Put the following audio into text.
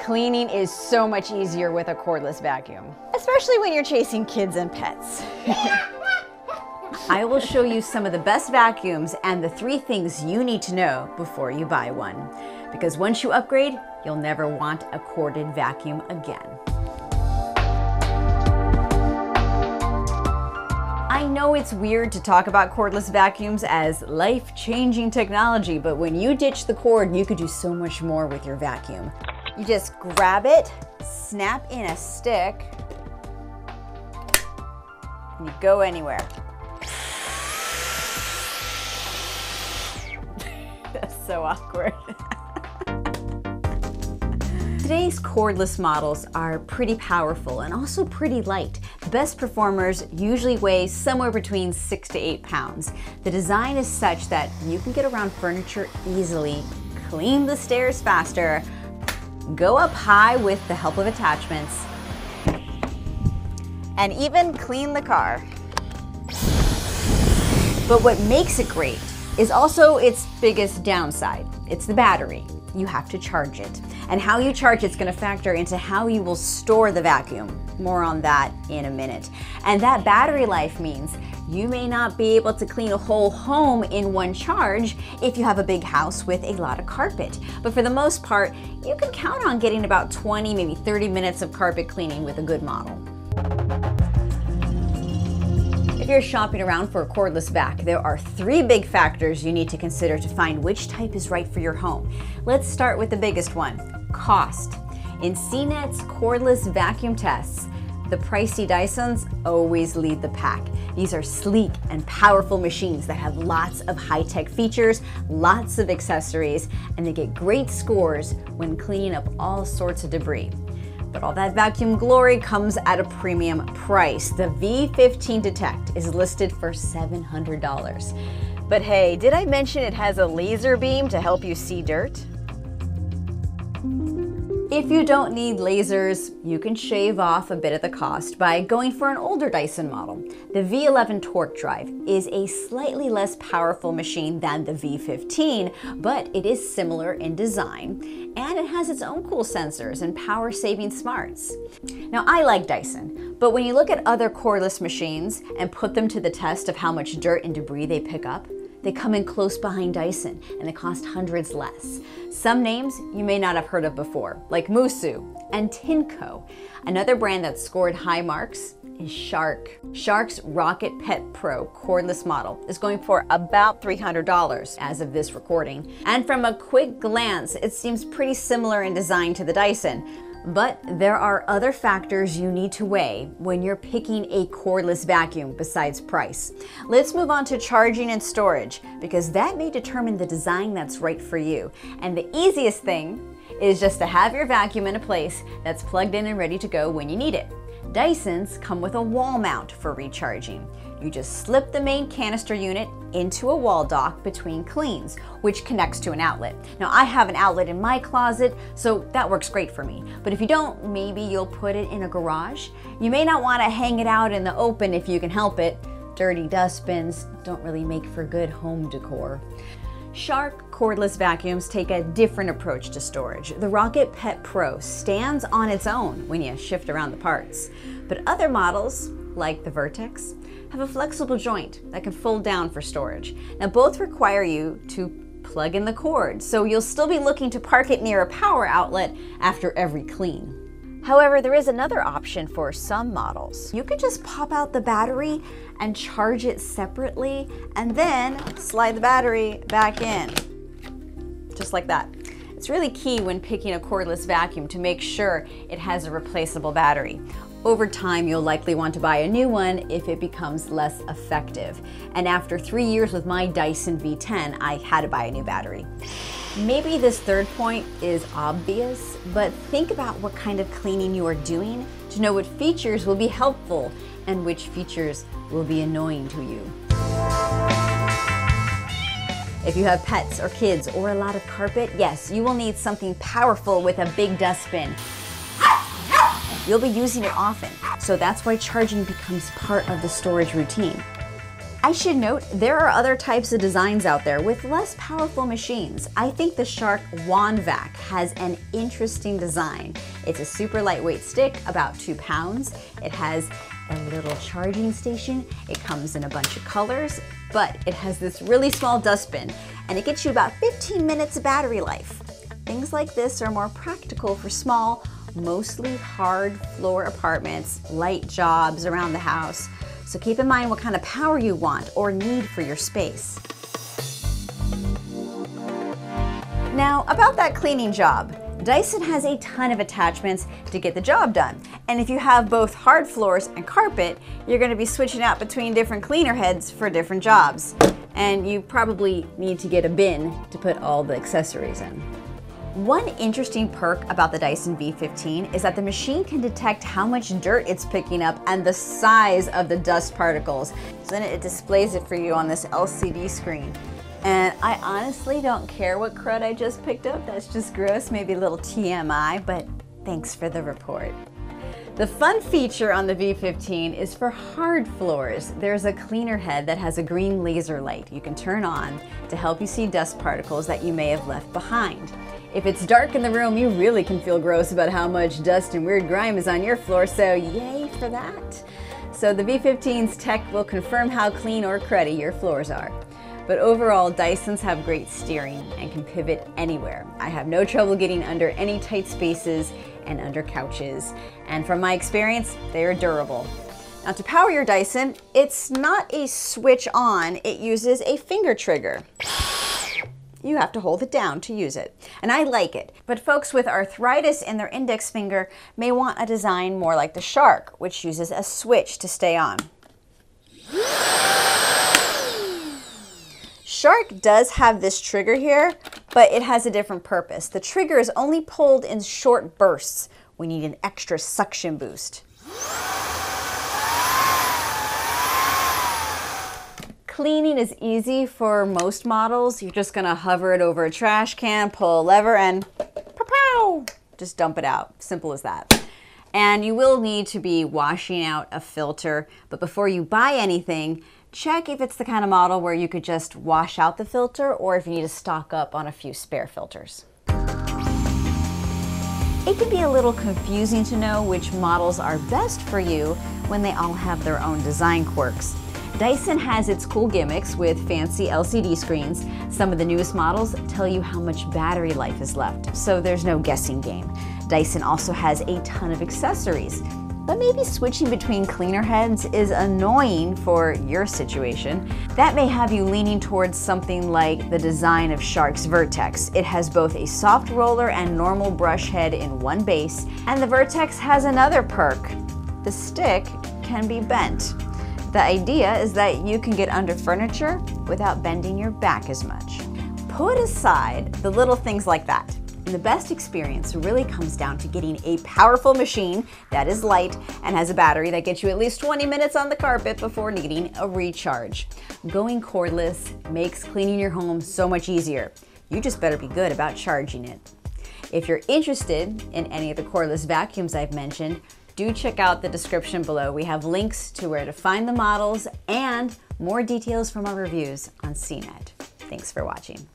Cleaning is so much easier with a cordless vacuum, especially when you're chasing kids and pets. I will show you some of the best vacuums and the 3 things you need to know before you buy one. Because once you upgrade, you'll never want a corded vacuum again. I know it's weird to talk about cordless vacuums as life-changing technology, but when you ditch the cord, you could do so much more with your vacuum. You just grab it, snap in a stick, and you go anywhere. That's so awkward. Today's cordless models are pretty powerful and also pretty light. The best performers usually weigh somewhere between 6 to 8 pounds. The design is such that you can get around furniture easily, clean the stairs faster, go up high with the help of attachments, and even clean the car. But what makes it great is also its biggest downside. It's the battery. You have to charge it. And how you charge it's going to factor into how you will store the vacuum. More on that in a minute. And that battery life means you may not be able to clean a whole home in one charge if you have a big house with a lot of carpet. But for the most part, you can count on getting about 20, maybe 30 minutes of carpet cleaning with a good model. If you're shopping around for a cordless vac, there are 3 big factors you need to consider to find which type is right for your home. Let's start with the biggest one, cost. In CNET's cordless vacuum tests, the pricey Dysons always lead the pack. These are sleek and powerful machines that have lots of high-tech features, lots of accessories, and they get great scores when cleaning up all sorts of debris. But all that vacuum glory comes at a premium price. The V15 Detect is listed for $700. But hey, did I mention it has a laser beam to help you see dirt? If you don't need lasers, you can shave off a bit of the cost by going for an older Dyson model. The V11 Torque Drive is a slightly less powerful machine than the V15, but it is similar in design, and it has its own cool sensors and power-saving smarts. Now, I like Dyson, but when you look at other cordless machines and put them to the test of how much dirt and debris they pick up, they come in close behind Dyson, and they cost hundreds less. Some names you may not have heard of before, like Musu and Tinco. Another brand that scored high marks is Shark. Shark's Rocket Pet Pro cordless model is going for about $300 as of this recording. And from a quick glance, it seems pretty similar in design to the Dyson. But there are other factors you need to weigh when you're picking a cordless vacuum besides price. Let's move on to charging and storage, because that may determine the design that's right for you. And the easiest thing is just to have your vacuum in a place that's plugged in and ready to go when you need it. Dysons come with a wall mount for recharging. You just slip the main canister unit into a wall dock between cleans, which connects to an outlet. Now, I have an outlet in my closet, so that works great for me. But if you don't, maybe you'll put it in a garage. You may not want to hang it out in the open if you can help it. Dirty dustbins don't really make for good home decor. Shark cordless vacuums take a different approach to storage. The Rocket Pet Pro stands on its own when you shift around the parts. But other models, like the Vertex, have a flexible joint that can fold down for storage. Now, both require you to plug in the cord, so you'll still be looking to park it near a power outlet after every clean. However, there is another option for some models. You can just pop out the battery and charge it separately, and then slide the battery back in, just like that. It's really key when picking a cordless vacuum to make sure it has a replaceable battery. Over time, you'll likely want to buy a new one if it becomes less effective. And after 3 years with my Dyson V10, I had to buy a new battery. Maybe this third point is obvious, but think about what kind of cleaning you are doing to know what features will be helpful and which features will be annoying to you. If you have pets or kids or a lot of carpet, yes, you will need something powerful with a big dustbin. You'll be using it often, so that's why charging becomes part of the storage routine. I should note there are other types of designs out there with less powerful machines. I think the Shark Wand Vac has an interesting design. It's a super lightweight stick, about 2 pounds. It has a little charging station. It comes in a bunch of colors, but it has this really small dustbin, and it gets you about 15 minutes of battery life. Things like this are more practical for small, mostly hard floor apartments, light jobs around the house. So keep in mind what kind of power you want or need for your space. Now, about that cleaning job, Dyson has a ton of attachments to get the job done. And if you have both hard floors and carpet, you're going to be switching out between different cleaner heads for different jobs. And you probably need to get a bin to put all the accessories in. One interesting perk about the Dyson V15 is that the machine can detect how much dirt it's picking up and the size of the dust particles. So then it displays it for you on this LCD screen. And I honestly don't care what crud I just picked up. That's just gross, maybe a little TMI, but thanks for the report. The fun feature on the V15 is for hard floors. There's a cleaner head that has a green laser light you can turn on to help you see dust particles that you may have left behind. If it's dark in the room, you really can feel gross about how much dust and weird grime is on your floor, so yay for that. So the V15's tech will confirm how clean or cruddy your floors are. But overall, Dysons have great steering and can pivot anywhere. I have no trouble getting under any tight spaces and under couches. And from my experience, they are durable. Now to power your Dyson, it's not a switch on, it uses a finger trigger. You have to hold it down to use it. And I like it. But folks with arthritis in their index finger may want a design more like the Shark, which uses a switch to stay on. Shark does have this trigger here, but it has a different purpose. The trigger is only pulled in short bursts. We need an extra suction boost. Cleaning is easy for most models. You're just gonna hover it over a trash can, pull a lever, and pow, just dump it out. Simple as that. And you will need to be washing out a filter, but before you buy anything, check if it's the kind of model where you could just wash out the filter or if you need to stock up on a few spare filters. It can be a little confusing to know which models are best for you when they all have their own design quirks. Dyson has its cool gimmicks with fancy LCD screens. Some of the newest models tell you how much battery life is left, so there's no guessing game. Dyson also has a ton of accessories, but maybe switching between cleaner heads is annoying for your situation. That may have you leaning towards something like the design of Shark's Vertex. It has both a soft roller and normal brush head in one base, and the Vertex has another perk. The stick can be bent. The idea is that you can get under furniture without bending your back as much. Put aside the little things like that. And the best experience really comes down to getting a powerful machine that is light and has a battery that gets you at least 20 minutes on the carpet before needing a recharge. Going cordless makes cleaning your home so much easier. You just better be good about charging it. If you're interested in any of the cordless vacuums I've mentioned, do check out the description below. We have links to where to find the models and more details from our reviews on CNET. Thanks for watching.